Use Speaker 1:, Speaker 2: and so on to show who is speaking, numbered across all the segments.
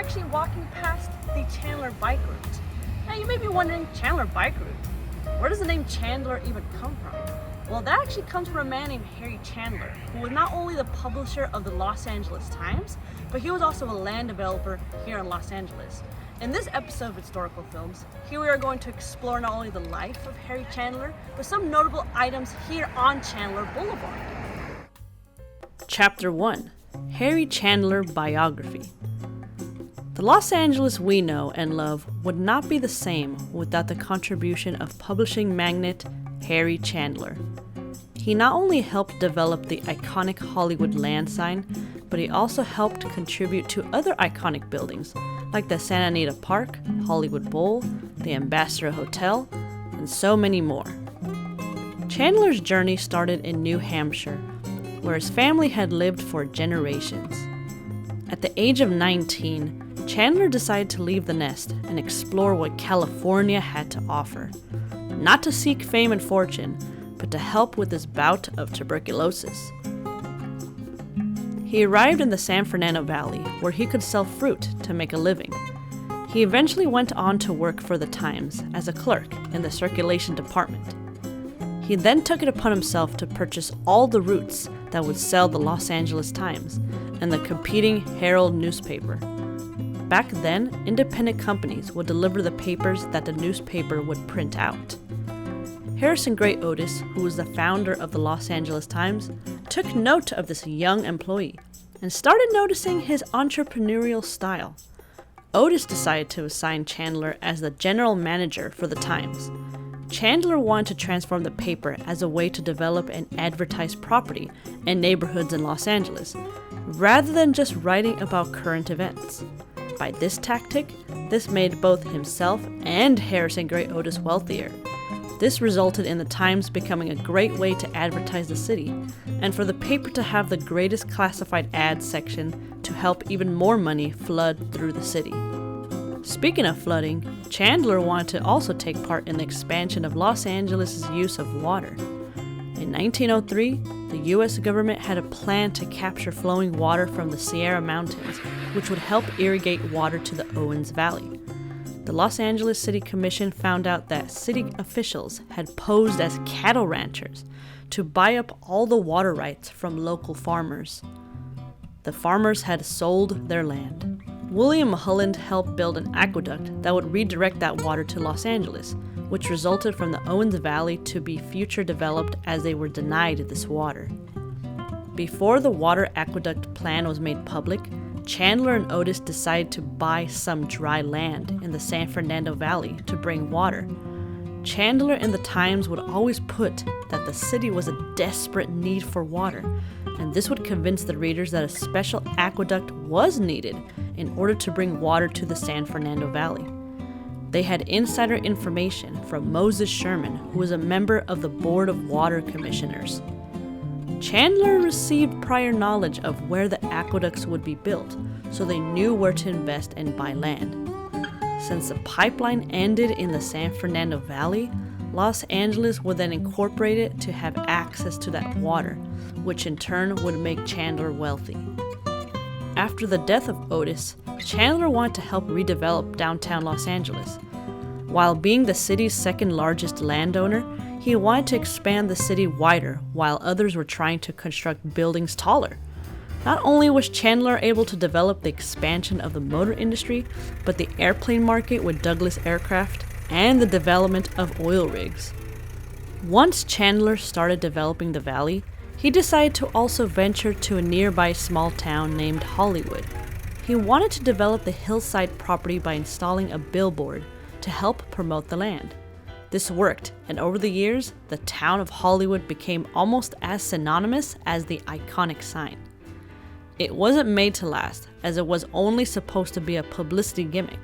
Speaker 1: actually walking past the Chandler Bike Route. Now you may be wondering, Chandler Bike Route? Where does the name Chandler even come from? Well, that actually comes from a man named Harry Chandler, who was not only the publisher of the Los Angeles Times, but he was also a land developer here in Los Angeles. In this episode of Historical Films, here we are going to explore not only the life of Harry Chandler, but some notable items here on Chandler Boulevard.
Speaker 2: Chapter 1. Harry Chandler Biography. The Los Angeles we know and love would not be the same without the contribution of publishing magnate Harry Chandler. He not only helped develop the iconic Hollywood land sign, but he also helped contribute to other iconic buildings like the Santa Anita Park, Hollywood Bowl, the Ambassador Hotel, and so many more. Chandler's journey started in New Hampshire, where his family had lived for generations. At the age of 19, Chandler decided to leave the nest and explore what California had to offer, not to seek fame and fortune, but to help with his bout of tuberculosis. He arrived in the San Fernando Valley, where he could sell fruit to make a living. He eventually went on to work for the Times as a clerk in the circulation department. He then took it upon himself to purchase all the routes that would sell the Los Angeles Times and the competing Herald newspaper. Back then, independent companies would deliver the papers that the newspaper would print out. Harrison Gray Otis, who was the founder of the Los Angeles Times, took note of this young employee and started noticing his entrepreneurial style. Otis decided to assign Chandler as the general manager for the Times. Chandler wanted to transform the paper as a way to develop and advertise property and neighborhoods in Los Angeles, rather than just writing about current events. By this tactic, this made both himself and Harrison Gray Otis wealthier. This resulted in the Times becoming a great way to advertise the city, and for the paper to have the greatest classified ads section to help even more money flood through the city. Speaking of flooding, Chandler wanted to also take part in the expansion of Los Angeles' use of water. In 1903, the U.S. government had a plan to capture flowing water from the Sierra Mountains, which would help irrigate water to the Owens Valley. The Los Angeles City Commission found out that city officials had posed as cattle ranchers to buy up all the water rights from local farmers. The farmers had sold their land. William Mulholland helped build an aqueduct that would redirect that water to Los Angeles, which resulted from the Owens Valley to be future developed as they were denied this water. Before the water aqueduct plan was made public, Chandler and Otis decided to buy some dry land in the San Fernando Valley to bring water. Chandler in the Times would always put that the city was a desperate need for water, and this would convince the readers that a special aqueduct was needed in order to bring water to the San Fernando Valley. They had insider information from Moses Sherman, who was a member of the Board of Water Commissioners. Chandler received prior knowledge of where the aqueducts would be built, so they knew where to invest and buy land. Since the pipeline ended in the San Fernando Valley, Los Angeles would then incorporate it to have access to that water, which in turn would make Chandler wealthy. After the death of Otis, Chandler wanted to help redevelop downtown Los Angeles. While being the city's second largest landowner, he wanted to expand the city wider while others were trying to construct buildings taller. Not only was Chandler able to develop the expansion of the motor industry, but the airplane market with Douglas Aircraft and the development of oil rigs. Once Chandler started developing the valley, he decided to also venture to a nearby small town named Hollywood. He wanted to develop the hillside property by installing a billboard to help promote the land. This worked, and over the years, the town of Hollywood became almost as synonymous as the iconic sign. It wasn't made to last, as it was only supposed to be a publicity gimmick.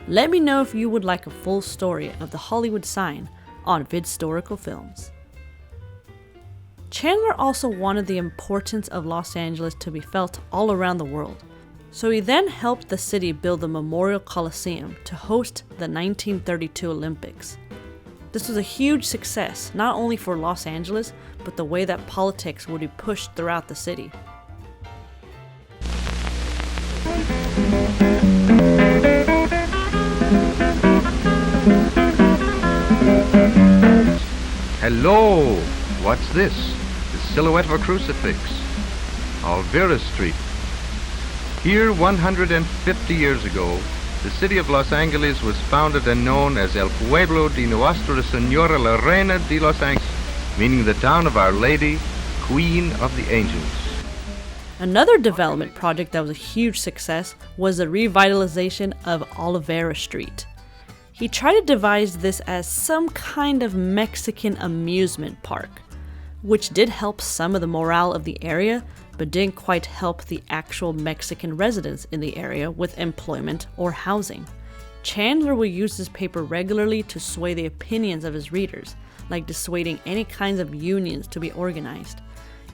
Speaker 2: Let me know if you would like a full story of the Hollywood sign on Vidstorical Films. Chandler also wanted the importance of Los Angeles to be felt all around the world. So he then helped the city build the Memorial Coliseum to host the 1932 Olympics. This was a huge success, not only for Los Angeles, but the way that politics would be pushed throughout the city.
Speaker 3: Hello! What's this? The silhouette of a crucifix. Alvera Street. Here, 150 years ago, the city of Los Angeles was founded and known as El Pueblo de Nuestra Señora la Reina de Los Angeles, meaning the town of Our Lady, Queen of the Angels.
Speaker 2: Another development project that was a huge success was the revitalization of Olivera Street. He tried to devise this as some kind of Mexican amusement park, which did help some of the morale of the area, but didn't quite help the actual Mexican residents in the area with employment or housing. Chandler would use this paper regularly to sway the opinions of his readers, like dissuading any kinds of unions to be organized.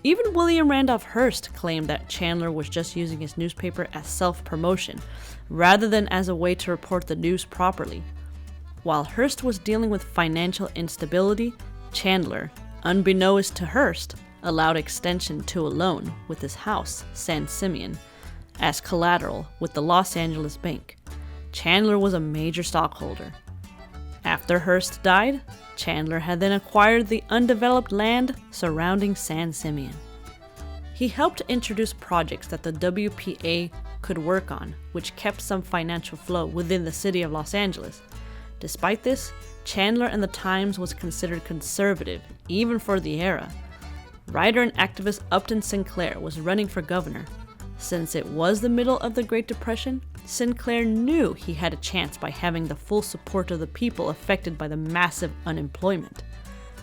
Speaker 2: Even William Randolph Hearst claimed that Chandler was just using his newspaper as self-promotion, rather than as a way to report the news properly. While Hearst was dealing with financial instability, Chandler, unbeknownst to Hearst, allowed extension to a loan with his house, San Simeon, as collateral with the Los Angeles Bank. Chandler was a major stockholder. After Hearst died, Chandler had then acquired the undeveloped land surrounding San Simeon. He helped introduce projects that the WPA could work on, which kept some financial flow within the city of Los Angeles. Despite this, Chandler and the Times was considered conservative, even for the era. Writer and activist Upton Sinclair was running for governor. Since it was the middle of the Great Depression, Sinclair knew he had a chance by having the full support of the people affected by the massive unemployment.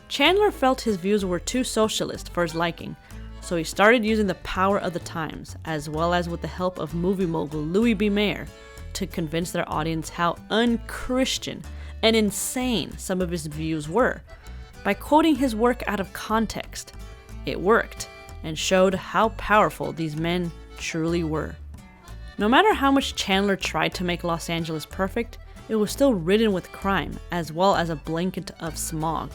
Speaker 2: Chandler felt his views were too socialist for his liking, so he started using the power of the Times, as well as with the help of movie mogul Louis B. Mayer, to convince their audience how unchristian and insane some of his views were. By quoting his work out of context, it worked and showed how powerful these men truly were. No matter how much Chandler tried to make Los Angeles perfect, it was still ridden with crime, as well as a blanket of smog.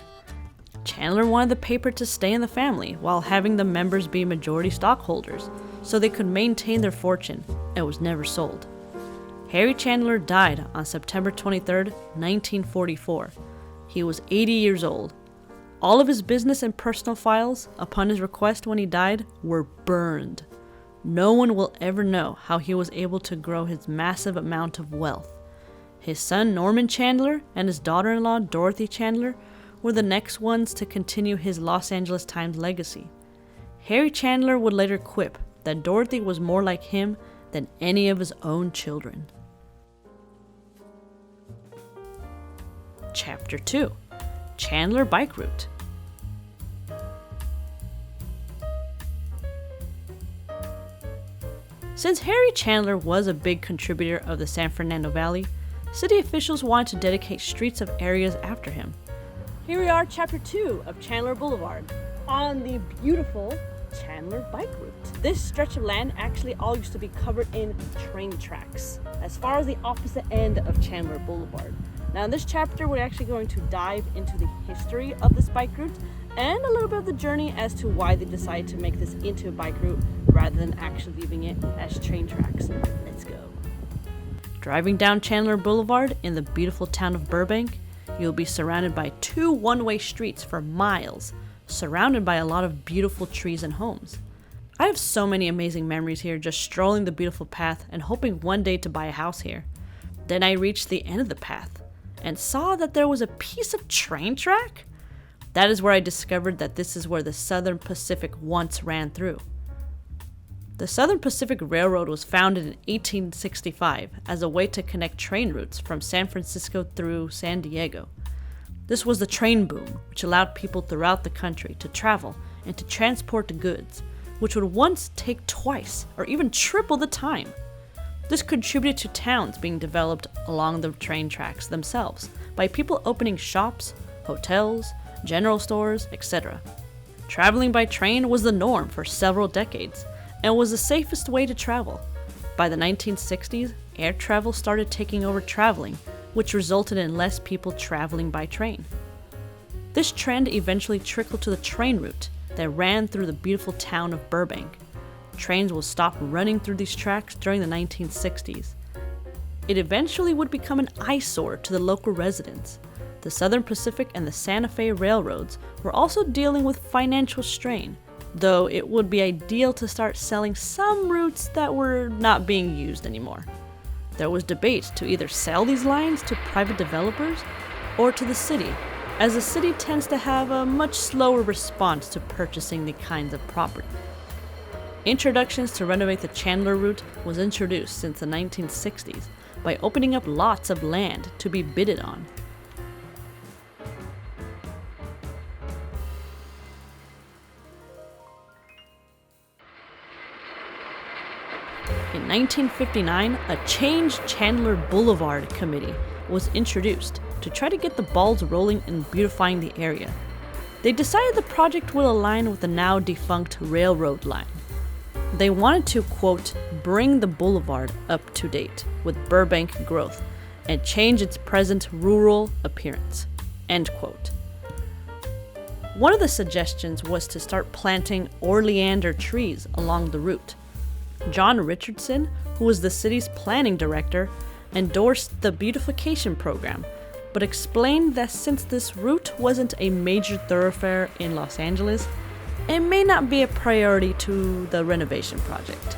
Speaker 2: Chandler wanted the paper to stay in the family while having the members be majority stockholders, so they could maintain their fortune, and was never sold. Harry Chandler died on September 23, 1944. He was 80 years old. All of his business and personal files, upon his request when he died, were burned. No one will ever know how he was able to grow his massive amount of wealth. His son Norman Chandler and his daughter-in-law Dorothy Chandler were the next ones to continue his Los Angeles Times legacy. Harry Chandler would later quip that Dorothy was more like him than any of his own children. Chapter 2: Chandler Bike Route. Since Harry Chandler was a big contributor of the San Fernando Valley, city officials wanted to dedicate streets of areas after him. Here we are, Chapter 2 of Chandler Boulevard, on the beautiful Chandler Bike Route. This stretch of land actually all used to be covered in train tracks, as far as the opposite end of Chandler Boulevard. Now in this chapter, we're actually going to dive into the history of this bike route and a little bit of the journey as to why they decided to make this into a bike route rather than actually leaving it as train tracks. Let's go. Driving down Chandler Boulevard in the beautiful town of Burbank, you'll be surrounded by two one-way streets for miles, surrounded by a lot of beautiful trees and homes. I have so many amazing memories here, just strolling the beautiful path and hoping one day to buy a house here. Then I reached the end of the path and saw that there was a piece of train track. That is where I discovered that this is where the Southern Pacific once ran through. The Southern Pacific Railroad was founded in 1865 as a way to connect train routes from San Francisco through San Diego. This was the train boom, which allowed people throughout the country to travel and to transport goods, which would once take twice or even triple the time. This contributed to towns being developed along the train tracks themselves by people opening shops, hotels, general stores, etc. Traveling by train was the norm for several decades and was the safest way to travel. By the 1960s, air travel started taking over traveling, which resulted in less people traveling by train. This trend eventually trickled to the train route that ran through the beautiful town of Burbank. Trains will stop running through these tracks during the 1960s. It eventually would become an eyesore to the local residents. the Southern Pacific and the Santa Fe railroads were also dealing with financial strain, though it would be ideal to start selling some routes that were not being used anymore. There was debate to either sell these lines to private developers or to the city, as the city tends to have a much slower response to purchasing the kinds of property. Introductions to renovate the Chandler route was introduced since the 1960s by opening up lots of land to be bidded on. In 1959, a Change Chandler Blvd committee was introduced to try to get the balls rolling in beautifying the area. They decided the project would align with the now defunct railroad line. They wanted to, quote, bring the boulevard up to date with Burbank growth and change its present rural appearance, end quote. One of the suggestions was to start planting oleander trees along the route. John Richardson, who was the city's planning director, endorsed the beautification program, but explained that since this route wasn't a major thoroughfare in Los Angeles, it may not be a priority to the renovation project.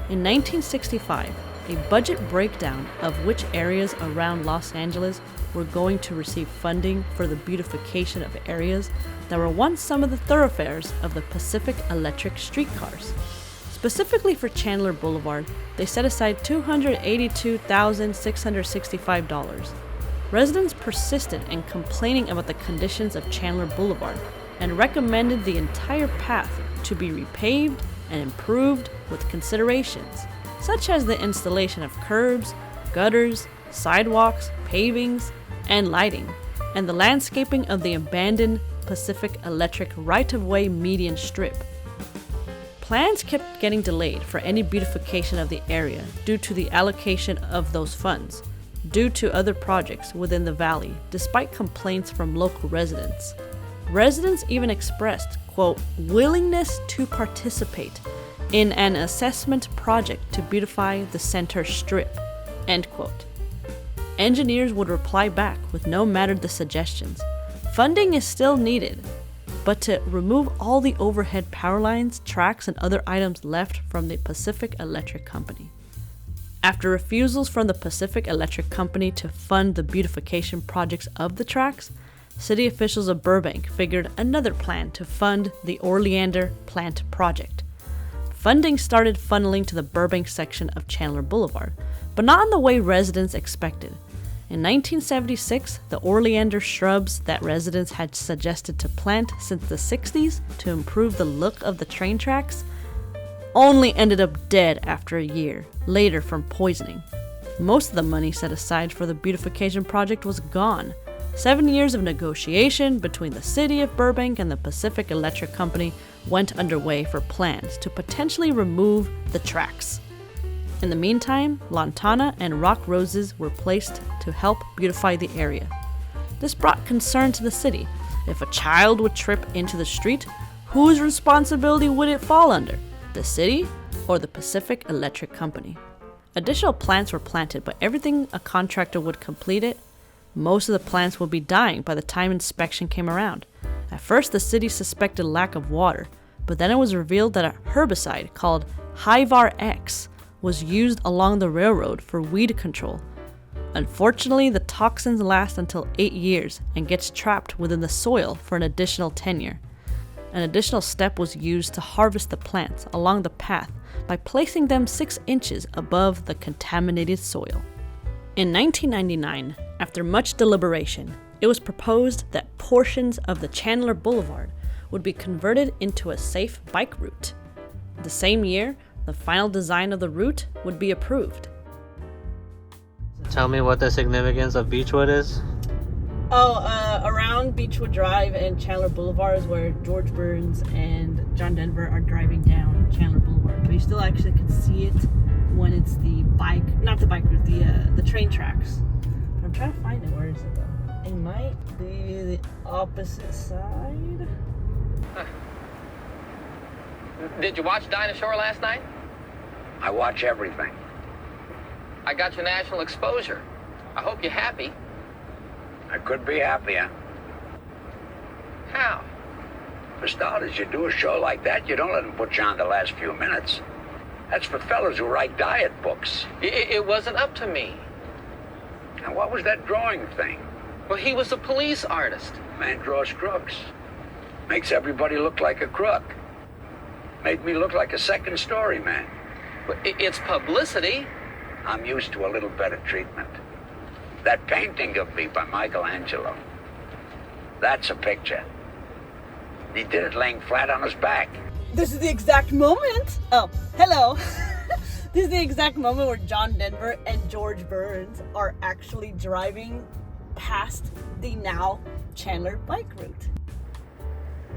Speaker 2: In 1965, a budget breakdown of which areas around Los Angeles were going to receive funding for the beautification of areas that were once some of the thoroughfares of the Pacific Electric streetcars. Specifically for Chandler Boulevard, they set aside $282,665. Residents persisted in complaining about the conditions of Chandler Boulevard and recommended the entire path to be repaved and improved with considerations, such as the installation of curbs, gutters, sidewalks, pavings, and lighting, and the landscaping of the abandoned Pacific Electric right-of-way median strip. Plans kept getting delayed for any beautification of the area due to the allocation of those funds, due to other projects within the valley, despite complaints from local residents. Residents even expressed, quote, willingness to participate in an assessment project to beautify the center strip, end quote. Engineers would reply back with no matter the suggestions. Funding is still needed, but to remove all the overhead power lines, tracks, and other items left from the Pacific Electric Company. After refusals from the Pacific Electric Company to fund the beautification projects of the tracks, city officials of Burbank figured another plan to fund the Oleander Plant project. Funding started funneling to the Burbank section of Chandler Boulevard, but not in the way residents expected. In 1976, the oleander shrubs that residents had suggested to plant since the 60s to improve the look of the train tracks only ended up dead after a year, later from poisoning. Most of the money set aside for the beautification project was gone. 7 years of negotiation between the city of Burbank and the Pacific Electric Company went underway for plans to potentially remove the tracks. In the meantime, lantana and rock roses were placed to help beautify the area. This brought concern to the city. If a child would trip into the street, whose responsibility would it fall under? The city or the Pacific Electric Company? Additional plants were planted, but everything a contractor would complete it, most of the plants would be dying by the time inspection came around. At first, the city suspected lack of water, but then it was revealed that a herbicide called Hyvar X was used along the railroad for weed control. Unfortunately, the toxins last until 8 years and gets trapped within the soil for an additional 10 years. An additional step was used to harvest the plants along the path by placing them 6 inches above the contaminated soil. In 1999, after much deliberation, it was proposed that portions of the Chandler Boulevard would be converted into a safe bike route. The same year, the final design of the route would be approved.
Speaker 4: Tell me what the significance of Beechwood is.
Speaker 1: Around Beechwood Drive and Chandler Boulevard is where George Burns and John Denver are driving down Chandler Boulevard. But you still actually can see it when it's the bike, not the bike route, the train tracks. But I'm trying to find it. Where is it though? It might be the opposite side.
Speaker 5: Did you watch Dinosaur last night?
Speaker 6: I watch everything.
Speaker 5: I got your national exposure. I hope you're happy.
Speaker 6: I could be happier.
Speaker 5: How?
Speaker 6: For starters, you do a show like that, you don't let them put you on the last few minutes. That's for fellas who write diet books.
Speaker 5: It wasn't up to me.
Speaker 6: And what was that drawing thing?
Speaker 5: Well, he was a police artist.
Speaker 6: Man draws crooks. Makes everybody look like a crook. Made me look like a second story man.
Speaker 5: But it's publicity.
Speaker 6: I'm used to a little better treatment. That painting of me by Michelangelo. That's a picture. He did it laying flat on his back.
Speaker 1: This is the exact moment. Oh, hello. This is the exact moment where John Denver and George Burns are actually driving past the now Chandler Bike Route.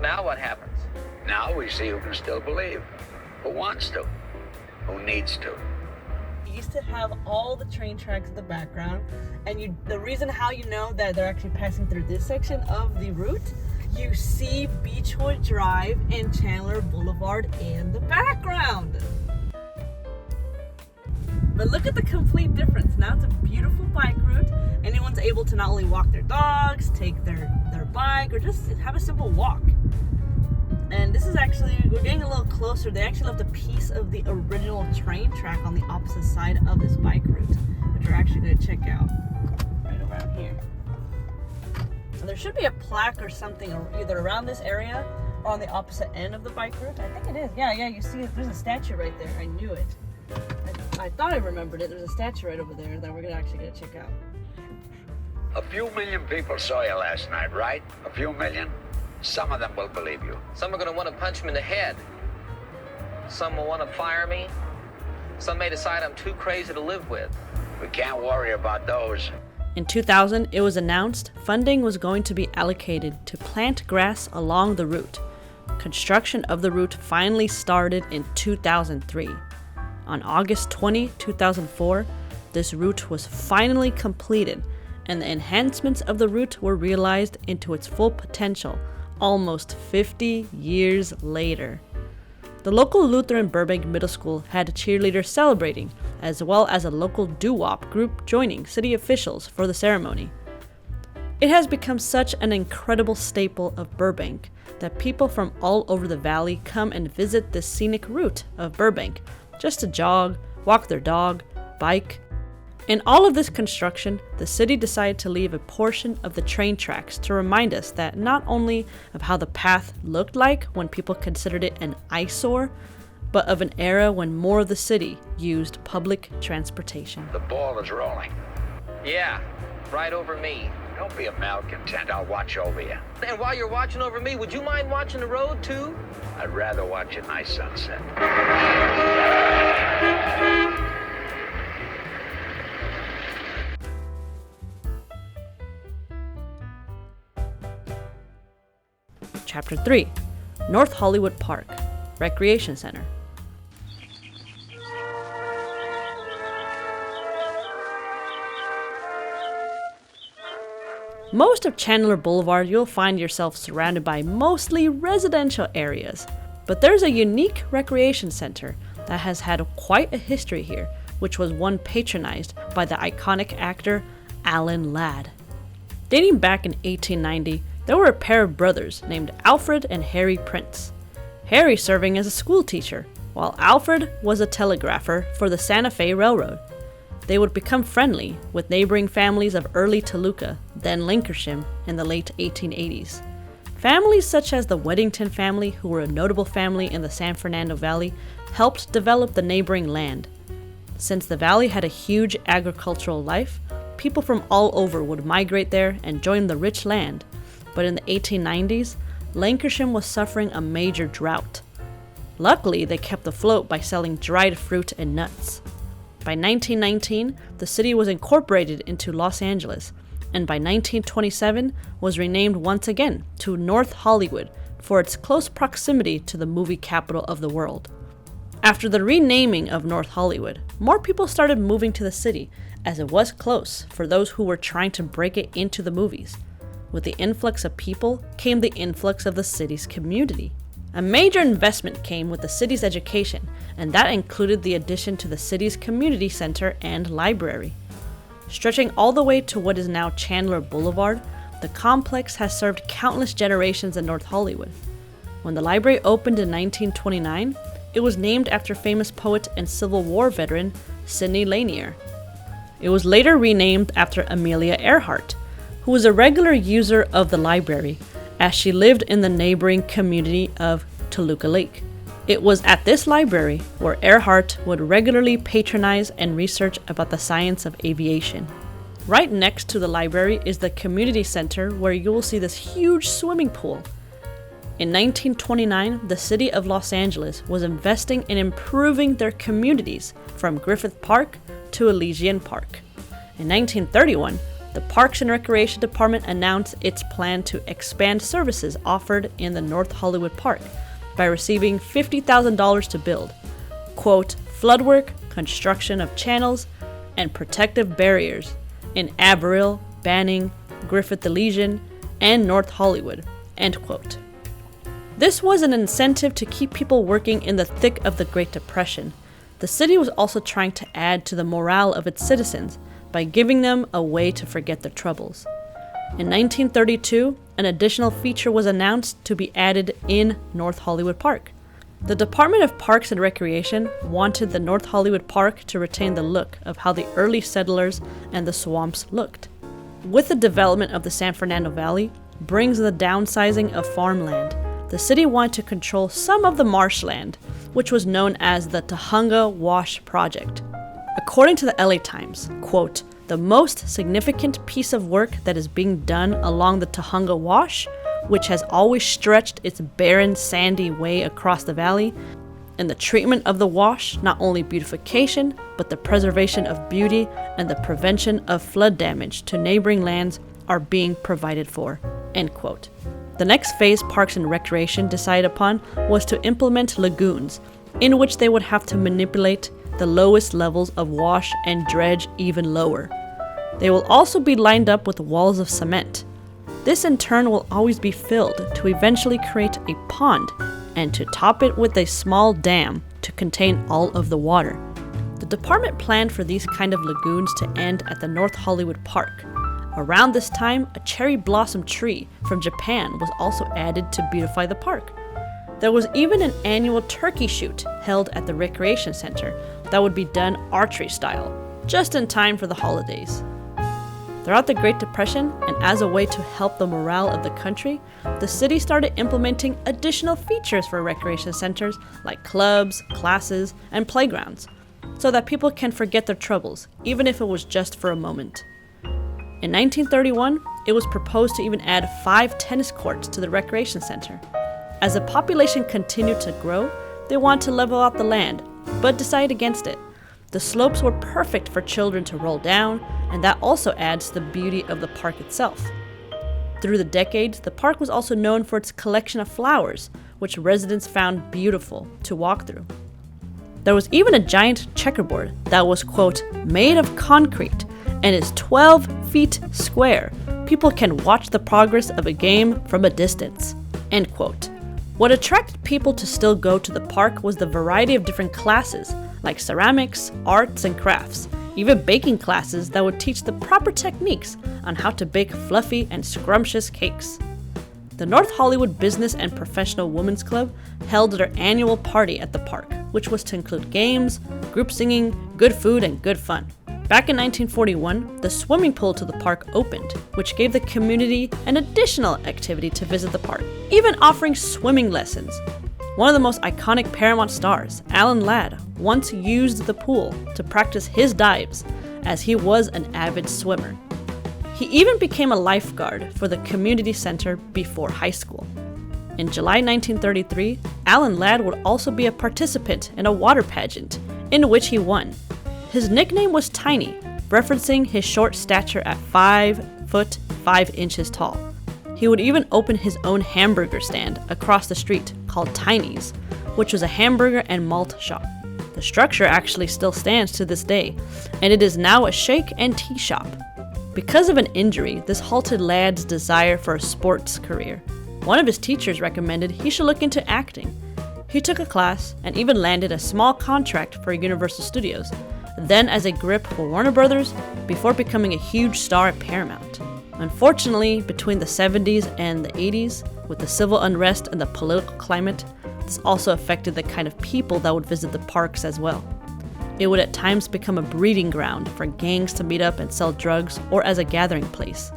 Speaker 5: Now what happens?
Speaker 6: Now we see who can still believe. Who wants to. Who needs to.
Speaker 1: You used to have all the train tracks in the background, and the reason how you know that they're actually passing through this section of the route, you see Beechwood Drive and Chandler Boulevard in the background. But look at the complete difference. Now it's a beautiful bike route. Anyone's able to not only walk their dogs, take their bike, or just have a simple walk. And this is actually, we're getting a little closer. They actually left a piece of the original train track on the opposite side of this bike route, which we're actually going to check out right around here. And there should be a plaque or something either around this area or on the opposite end of the bike route. I think it is. Yeah, you see there's a statue right there. I knew it. I thought I remembered it. There's a statue right over there that we're actually going to check out.
Speaker 6: A few million people saw you last night, right? A few million? Some of them will believe you.
Speaker 5: Some are going to want to punch me in the head. Some will want to fire me. Some may decide I'm too crazy to live with.
Speaker 6: We can't worry about those.
Speaker 2: In 2000, it was announced funding was going to be allocated to plant grass along the route. Construction of the route finally started in 2003. On August 20, 2004, this route was finally completed, and the enhancements of the route were realized into its full potential almost 50 years later. The local Lutheran Burbank Middle School had cheerleaders celebrating, as well as a local doo-wop group joining city officials for the ceremony. It has become such an incredible staple of Burbank that people from all over the valley come and visit this scenic route of Burbank just to jog, walk their dog, bike. In all of this construction, the city decided to leave a portion of the train tracks to remind us that not only of how the path looked like when people considered it an eyesore, but of an era when more of the city used public transportation.
Speaker 6: The ball is rolling.
Speaker 5: Yeah, right over me.
Speaker 6: Don't be a malcontent. I'll watch over you.
Speaker 5: And while you're watching over me, would you mind watching the road too?
Speaker 6: I'd rather watch a nice sunset.
Speaker 2: Chapter 3, North Hollywood Park, Recreation Center. Most of Chandler Boulevard, you'll find yourself surrounded by mostly residential areas, but there's a unique recreation center that has had quite a history here, which was one patronized by the iconic actor alanladd. Dating back in 1890, there were a pair of brothers named Alfred and Harry Prince. Harry serving as a school teacher, while Alfred was a telegrapher for the Santa Fe Railroad. They would become friendly with neighboring families of early Toluca, then Lincolnshire, in the late 1880s. Families such as the Weddington family, who were a notable family in the San Fernando Valley, helped develop the neighboring land. Since the valley had a huge agricultural life, people from all over would migrate there and join the rich land. But in the 1890s, Lancashire was suffering a major drought. Luckily, they kept afloat by selling dried fruit and nuts. By 1919, the city was incorporated into Los Angeles, and by 1927 was renamed once again to North Hollywood for its close proximity to the movie capital of the world. After the renaming of North Hollywood, more people started moving to the city, as it was close for those who were trying to break it into the movies. With the influx of people came the influx of the city's community. A major investment came with the city's education, and that included the addition to the city's community center and library. Stretching all the way to what is now Chandler Boulevard, the complex has served countless generations in North Hollywood. When the library opened in 1929, it was named after famous poet and Civil War veteran Sidney Lanier. It was later renamed after Amelia Earhart, who was a regular user of the library as she lived in the neighboring community of Toluca Lake. It was at this library where Earhart would regularly patronize and research about the science of aviation. Right next to the library is the community center where you will see this huge swimming pool. In 1929, the city of Los Angeles was investing in improving their communities from Griffith Park to Elysian Park. In 1931, the Parks and Recreation Department announced its plan to expand services offered in the North Hollywood Park by receiving $50,000 to build, quote, floodwork, construction of channels, and protective barriers in Averill, Banning, Griffith Elysian, and North Hollywood, end quote. This was an incentive to keep people working in the thick of the Great Depression. The city was also trying to add to the morale of its citizens by giving them a way to forget their troubles. In 1932, an additional feature was announced to be added in North Hollywood Park. The Department of Parks and Recreation wanted the North Hollywood Park to retain the look of how the early settlers and the swamps looked. With the development of the San Fernando Valley brings the downsizing of farmland. The city wanted to control some of the marshland, which was known as the Tujunga Wash Project. According to the LA Times, quote, the most significant piece of work that is being done along the Tujunga Wash, which has always stretched its barren, sandy way across the valley, and the treatment of the wash, not only beautification, but the preservation of beauty and the prevention of flood damage to neighboring lands are being provided for, end quote. The next phase Parks and Recreation decided upon was to implement lagoons, in which they would have to manipulate the lowest levels of wash and dredge even lower. They will also be lined up with walls of cement. This in turn will always be filled to eventually create a pond and to top it with a small dam to contain all of the water. The department planned for these kind of lagoons to end at the North Hollywood Park. Around this time, a cherry blossom tree from Japan was also added to beautify the park. There was even an annual turkey shoot held at the recreation center that would be done archery style, just in time for the holidays. Throughout the Great Depression, and as a way to help the morale of the country, the city started implementing additional features for recreation centers like clubs, classes, and playgrounds, so that people can forget their troubles, even if it was just for a moment. In 1931, it was proposed to even add 5 tennis courts to the recreation center. As the population continued to grow, they wanted to level out the land, but decided against it. The slopes were perfect for children to roll down, and that also adds to the beauty of the park itself. Through the decades, the park was also known for its collection of flowers, which residents found beautiful to walk through. There was even a giant checkerboard that was, quote, made of concrete and is 12 feet square. People can watch the progress of a game from a distance, end quote. What attracted people to still go to the park was the variety of different classes, like ceramics, arts, and crafts, even baking classes that would teach the proper techniques on how to bake fluffy and scrumptious cakes. The North Hollywood Business and Professional Women's Club held their annual party at the park, which was to include games, group singing, good food, and good fun. Back in 1941, the swimming pool to the park opened, which gave the community an additional activity to visit the park, even offering swimming lessons. One of the most iconic Paramount stars, alanladd, once used the pool to practice his dives, as he was an avid swimmer. He even became a lifeguard for the community center before high school. In July 1933, alanladd would also be a participant in a water pageant, in which he won. His nickname was Tiny, referencing his short stature at 5 foot 5 inches tall. He would even open his own hamburger stand across the street called Tiny's, which was a hamburger and malt shop. The structure actually still stands to this day, and it is now a shake and tea shop. Because of an injury, this halted Ladd's desire for a sports career. One of his teachers recommended he should look into acting. He took a class and even landed a small contract for Universal Studios, then as a grip for Warner Brothers, before becoming a huge star at Paramount. Unfortunately, between the 70s and the 80s, with the civil unrest and the political climate, this also affected the kind of people that would visit the parks as well. It would at times become a breeding ground for gangs to meet up and sell drugs, or as a gathering place.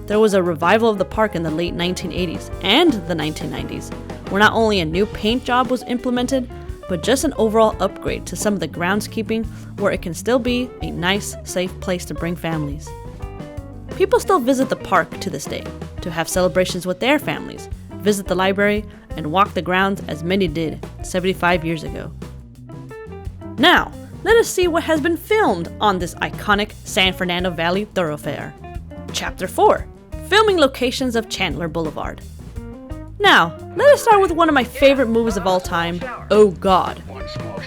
Speaker 2: There was a revival of the park in the late 1980s and the 1990s, where not only a new paint job was implemented, but just an overall upgrade to some of the groundskeeping where it can still be a nice, safe place to bring families. People still visit the park to this day, to have celebrations with their families, visit the library, and walk the grounds as many did 75 years ago. Now, let us see what has been filmed on this iconic San Fernando Valley thoroughfare. Chapter 4. Filming locations of Chandler Boulevard. Now, let us start with one of my favorite movies of all time, Oh God.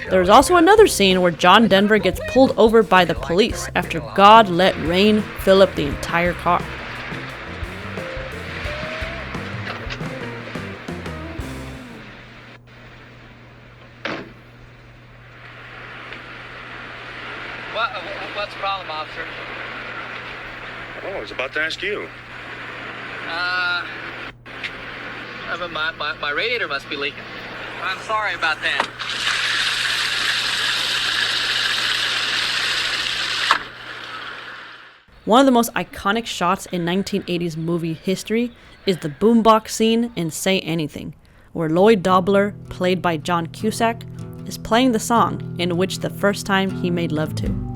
Speaker 2: There is also another scene where John Denver gets pulled over by the police after God let rain fill up the entire car.
Speaker 5: What's the problem, officer?
Speaker 7: Oh, I was about to ask you.
Speaker 5: My radiator must be leaking. I'm sorry about that.
Speaker 2: One of the most iconic shots in 1980s movie history is the boombox scene in Say Anything, where Lloyd Dobler, played by John Cusack, is playing the song in which the first time he made love to.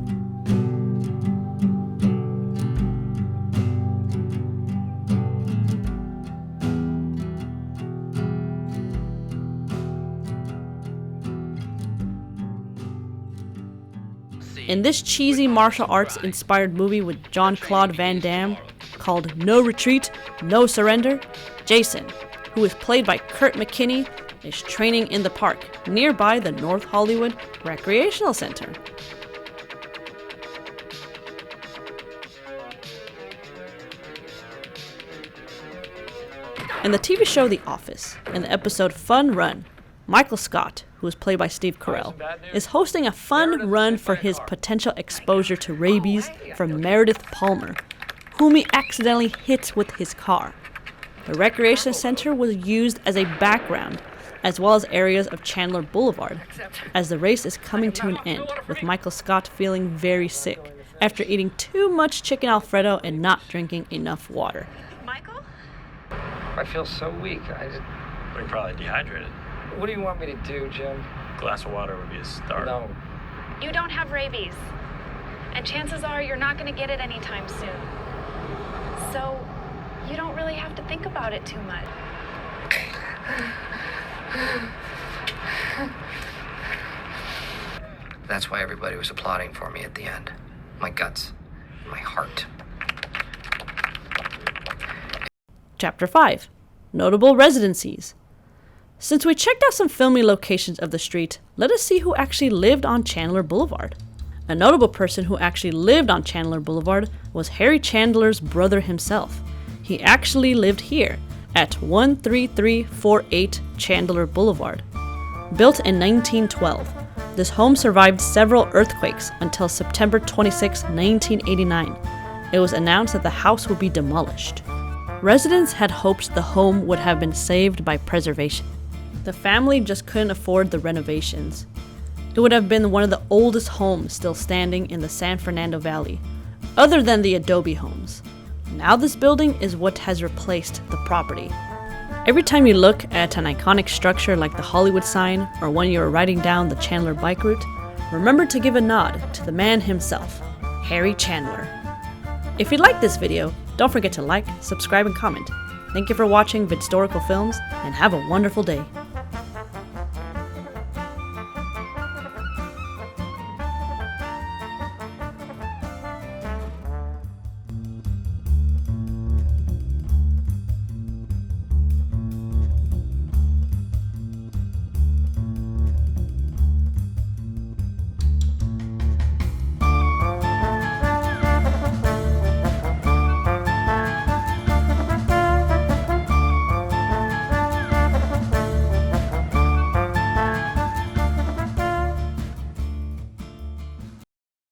Speaker 2: In this cheesy martial arts inspired movie with Jean-Claude Van Damme called No Retreat, No Surrender, Jason, who is played by Kurt McKinney, is training in the park nearby the North Hollywood Recreational Center. In the TV show The Office, in the episode Fun Run, Michael Scott, who is played by Steve Carell, is hosting a fun run for his potential exposure to rabies from Meredith Palmer, whom he accidentally hits with his car. The recreation center was used as a background, as well as areas of Chandler Boulevard, as the race is coming to an end, with Michael Scott feeling very sick after eating too much chicken Alfredo and not drinking enough water.
Speaker 8: Michael?
Speaker 9: I feel so weak.
Speaker 7: You're probably dehydrated.
Speaker 9: What do you want me to do, Jim?
Speaker 7: A glass of water would be a start.
Speaker 9: No.
Speaker 8: You don't have rabies. And chances are you're not going to get it anytime soon. So, you don't really have to think about it too much.
Speaker 9: That's why everybody was applauding for me at the end. My guts. My heart.
Speaker 2: Chapter 5. Notable Residencies. Since we checked out some filming locations of the street, let us see who actually lived on Chandler Boulevard. A notable person who actually lived on Chandler Boulevard was Harry Chandler's brother himself. He actually lived here, at 13348 Chandler Boulevard. Built in 1912, this home survived several earthquakes until September 26, 1989. It was announced that the house would be demolished. Residents had hoped the home would have been saved by preservation. The family just couldn't afford the renovations. It would have been one of the oldest homes still standing in the San Fernando Valley, other than the adobe homes. Now this building is what has replaced the property. Every time you look at an iconic structure like the Hollywood sign or when you are riding down the Chandler Bike Route, remember to give a nod to the man himself, Harry Chandler. If you liked this video, don't forget to like, subscribe, and comment. Thank you for watching Vidstorical Films, and have a wonderful day.